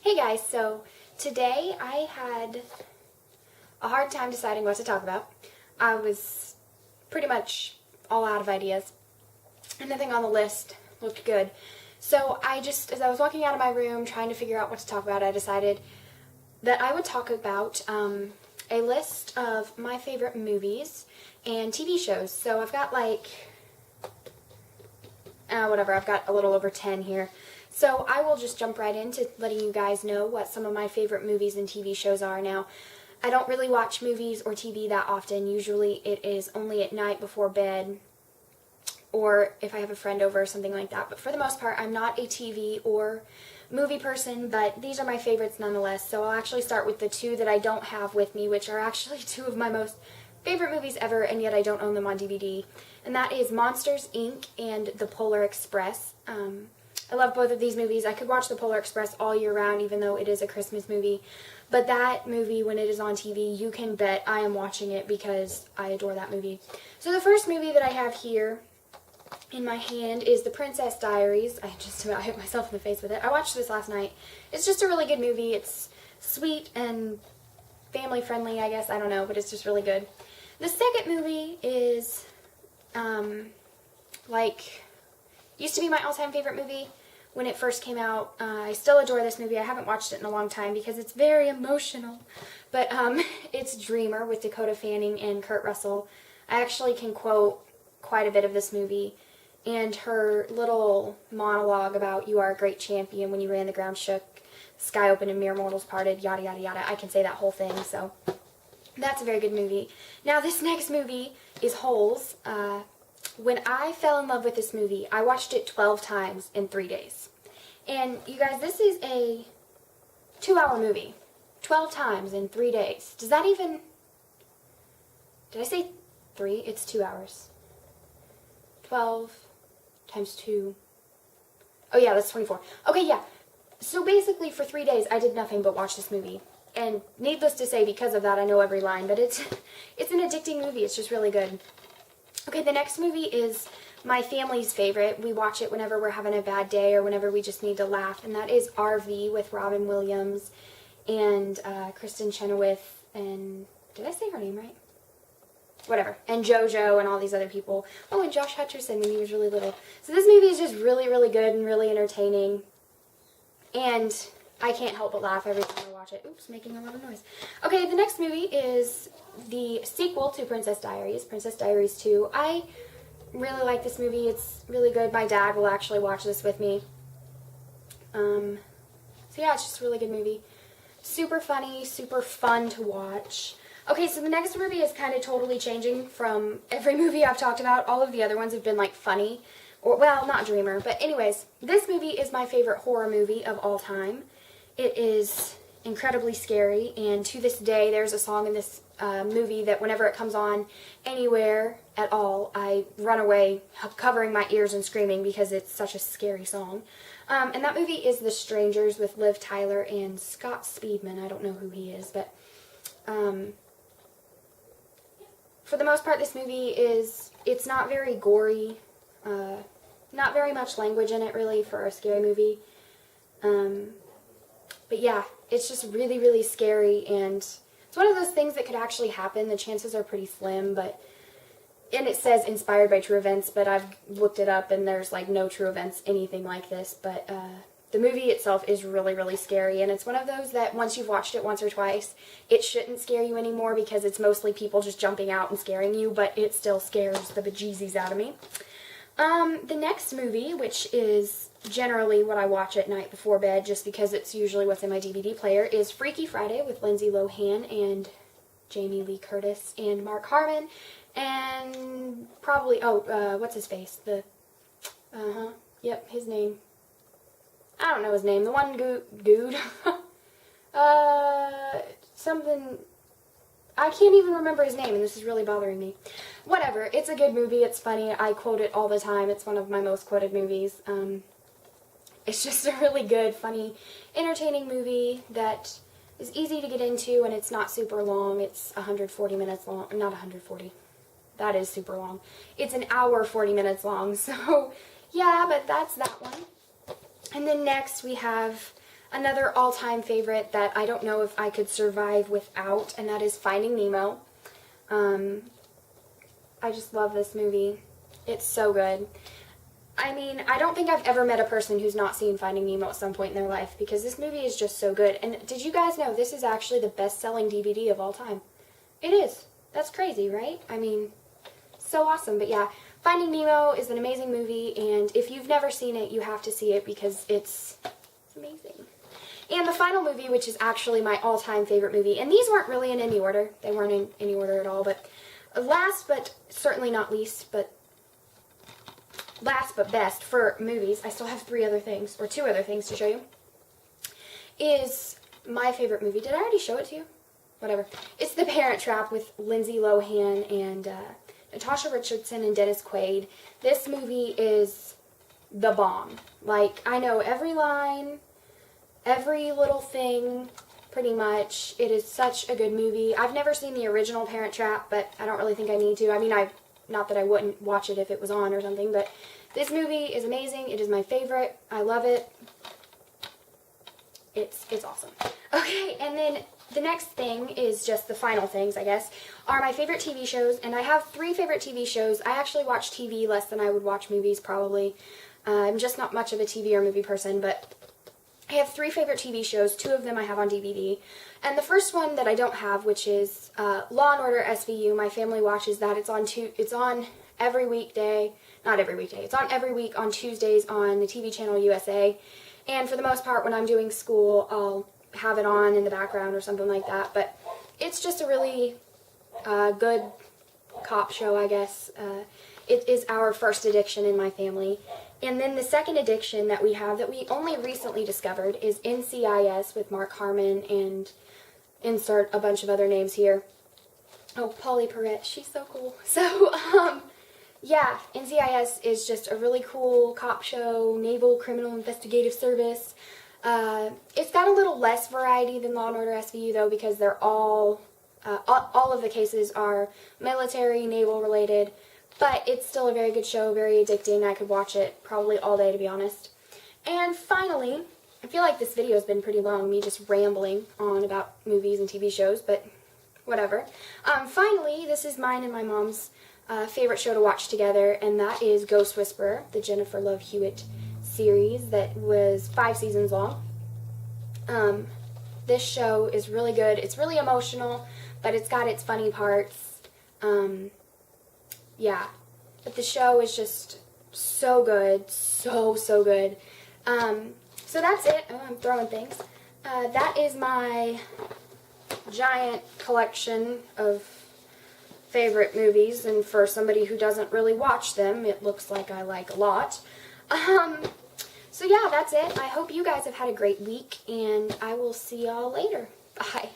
Hey guys, so today I had a hard time deciding what to talk about. I was pretty much all out of ideas, and nothing on the list looked good. So as I was walking out of my room trying to figure out what to talk about, I decided that I would talk about a list of my favorite movies and TV shows. So I've got I've got a little over 10 here. So I will just jump right into letting you guys know what some of my favorite movies and TV shows are. Now, I don't really watch movies or TV that often. Usually it is only at night before bed or if I have a friend over or something like that. But for the most part, I'm not a TV or movie person, but these are my favorites nonetheless. So I'll actually start with the two that I don't have with me, which are actually two of my most favorite movies ever, and yet I don't own them on DVD. And that is Monsters, Inc. and The Polar Express. I love both of these movies. I could watch The Polar Express all year round, even though it is a Christmas movie. But that movie, when it is on TV, you can bet I am watching it because I adore that movie. So the first movie that I have here in my hand is The Princess Diaries. I just about hit myself in the face with it. I watched this last night. It's just a really good movie. It's sweet and family friendly, I guess. I don't know, but it's just really good. The second movie is, used to be my all-time favorite movie when it first came out. I still adore this movie. I haven't watched it in a long time because it's very emotional. But it's Dreamer with Dakota Fanning and Kurt Russell. I actually can quote quite a bit of this movie. And her little monologue about you are a great champion, when you ran the ground shook, sky opened and mere mortals parted, yada yada yada. I can say that whole thing, so that's a very good movie. Now this next movie is Holes. When I fell in love with this movie, I watched it 12 times in 3 days. And you guys, this is a 2-hour movie. 12 times in 3 days. Does that even... Did I say 3? It's 2 hours. 12 times 2. Oh yeah, that's 24. Okay, yeah. So basically for 3 days, I did nothing but watch this movie. And needless to say, because of that, I know every line. But it's an addicting movie. It's just really good. Okay, the next movie is my family's favorite. We watch it whenever we're having a bad day or whenever we just need to laugh, and that is RV with Robin Williams and Kristen Chenoweth and... Did I say her name right? Whatever. And JoJo and all these other people. Oh, and Josh Hutcherson when he was really little. So this movie is just really, really good and really entertaining. And I can't help but laugh every time I watch it. Oops, making a lot of noise. Okay, the next movie is the sequel to Princess Diaries, Princess Diaries 2. I really like this movie. It's really good. My dad will actually watch this with me. So yeah, it's just a really good movie. Super funny, super fun to watch. Okay, so the next movie is kind of totally changing from every movie I've talked about. All of the other ones have been like funny. Or, well, not Dreamer. But anyways, this movie is my favorite horror movie of all time. It is incredibly scary, and to this day there's a song in this movie that whenever it comes on anywhere at all, I run away covering my ears and screaming because it's such a scary song. And that movie is The Strangers with Liv Tyler and Scott Speedman. I don't know who he is, but for the most part this movie it's not very gory, not very much language in it really for a scary movie. But yeah, it's just really, really scary, and it's one of those things that could actually happen. The chances are pretty slim, and it says inspired by true events, but I've looked it up and there's like no true events, anything like this. But the movie itself is really, really scary, and it's one of those that once you've watched it once or twice, it shouldn't scare you anymore because it's mostly people just jumping out and scaring you, but it still scares the bejesus out of me. The next movie, which is generally what I watch at night before bed just because it's usually what's in my DVD player, is Freaky Friday with Lindsay Lohan and Jamie Lee Curtis and Mark Harmon and probably, what's his face? Yep, his name. I don't know his name. The one dude. Something... I can't even remember his name, and this is really bothering me. Whatever. It's a good movie. It's funny. I quote it all the time. It's one of my most quoted movies. It's just a really good, funny, entertaining movie that is easy to get into, and it's not super long. It's 140 minutes long. Not 140. That is super long. It's an hour 40 minutes long. So, yeah, but that's that one. And then next we have another all-time favorite that I don't know if I could survive without, and that is Finding Nemo. I just love this movie. It's so good. I mean, I don't think I've ever met a person who's not seen Finding Nemo at some point in their life, because this movie is just so good. And did you guys know this is actually the best-selling DVD of all time? It is. That's crazy, right? I mean, so awesome. But yeah, Finding Nemo is an amazing movie, and if you've never seen it, you have to see it because it's amazing. And the final movie, which is actually my all-time favorite movie, and these weren't really in any order. They weren't in any order at all, but last but certainly not least, but last but best for movies, I still have two other things to show you, is my favorite movie. Did I already show it to you? Whatever. It's The Parent Trap with Lindsay Lohan and Natasha Richardson and Dennis Quaid. This movie is the bomb. Like, I know every line, every little thing, pretty much. It is such a good movie. I've never seen the original Parent Trap, but I don't really think I need to. I mean, not that I wouldn't watch it if it was on or something, but this movie is amazing. It is my favorite. I love it. It's awesome. Okay, and then the next thing is just the final things, I guess, are my favorite TV shows, and I have 3 favorite TV shows. I actually watch TV less than I would watch movies, probably. I'm just not much of a TV or movie person, but I have 3 favorite TV shows. 2 of them I have on DVD. And the first one that I don't have, which is Law & Order SVU. My family watches that. It's on every weekday. Not every weekday. It's on every week on Tuesdays on the TV channel USA. And for the most part, when I'm doing school, I'll have it on in the background or something like that. But it's just a really good cop show, I guess. It is our first addiction in my family. And then the second addiction that we have that we only recently discovered is NCIS with Mark Harmon and insert a bunch of other names here. Oh, Polly Perrette, she's so cool. So, yeah, NCIS is just a really cool cop show, Naval Criminal Investigative Service. It's got a little less variety than Law & Order SVU, though, because they're all of the cases are military, naval related. But it's still a very good show, very addicting. I could watch it probably all day, to be honest. And finally, I feel like this video has been pretty long, me just rambling on about movies and TV shows, but whatever. Finally, this is mine and my mom's favorite show to watch together, and that is Ghost Whisperer, the Jennifer Love Hewitt series that was 5 seasons long. This show is really good. It's really emotional, but it's got its funny parts. Yeah, but the show is just so good, so good. So that's it. Oh, I'm throwing things. That is my giant collection of favorite movies, and for somebody who doesn't really watch them, it looks like I like a lot. So yeah, that's it. I hope you guys have had a great week, and I will see y'all later. Bye.